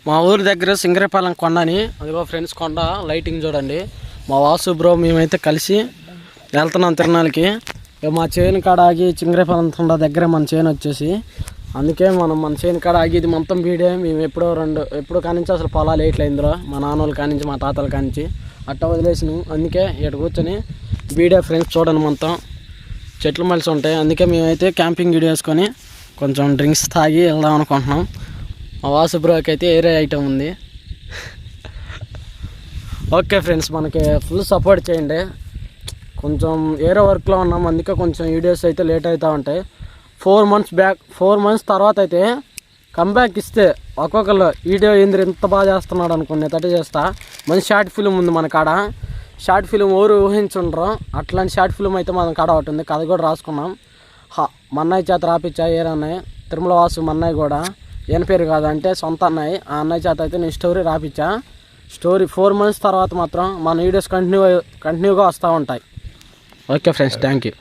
మా ఊరి దగ్గర సింగరేపాలెం కొండ అని, అదిగో ఫ్రెండ్స్ కొండ లైటింగ్ చూడండి. మా వాసు బ్రో మేమైతే కలిసి వెళ్తున్నాం తిరణాలకి. మా చేను కాడ ఆగి సింగరేపాలెం కొండ దగ్గర మన చేను వచ్చేసి, అందుకే మనం మన చేను కాడ ఆగి ఇది మొత్తం వీడే. మేము ఎప్పుడో కానించి అసలు పొలాలు వేయట్లేదు ఇందులో, మా నాన్నోళ్ళు కానించి మా తాతల కానించి అట్ట వదిలేసినాం. అందుకే ఇక్కడ కూర్చొని వీడియో ఫ్రెండ్స్ చూడండి, మొత్తం చెట్లు మలిసి ఉంటాయి. అందుకే మేమైతే క్యాంపింగ్ వీడియో వేసుకొని కొంచెం డ్రింక్స్ తాగి వెళ్దాం అనుకుంటున్నాం. మా వాసు బ్రోకి అయితే ఏరే ఐటమ్ ఉంది. ఓకే ఫ్రెండ్స్, మనకి ఫుల్ సపోర్ట్ చేయండి. కొంచెం ఏరే వర్క్లో ఉన్నాం, అందుకే కొంచెం వీడియోస్ అయితే లేట్ అవుతూ ఉంటాయి. 4 మంత్స్ తర్వాత అయితే కంబ్యాక్ ఇస్తే ఒక్కొక్కరు వీడియో ఏంది ఎంత బాగా చేస్తున్నాడు అనుకునే తట్టు చేస్తా. మంచి షార్ట్ ఫిలిం ఉంది మన కాడ. షార్ట్ ఫిలిం ఎవరు ఊహించుండ్రు, అట్లాంటి షార్ట్ ఫిలిం అయితే మన కాడ ఒకటి ఉంది. కథ కూడా రాసుకున్నాం. మన్నయ్య చేత రాపిచ్చా, ఏరన్నయ్య తిరుమల వాసు మన్నయ్య కూడా, ఏన పేరు కాదు అంటే సొంత అన్నయ్య. ఆ అన్నయ్య చేత అయితే నేను స్టోరీ రాపిచ్చా. స్టోరీ 4 మంత్స్ తర్వాత మాత్రం మన వీడియోస్ కంటిన్యూగా వస్తూ ఉంటాయి. Okay friends, thank you.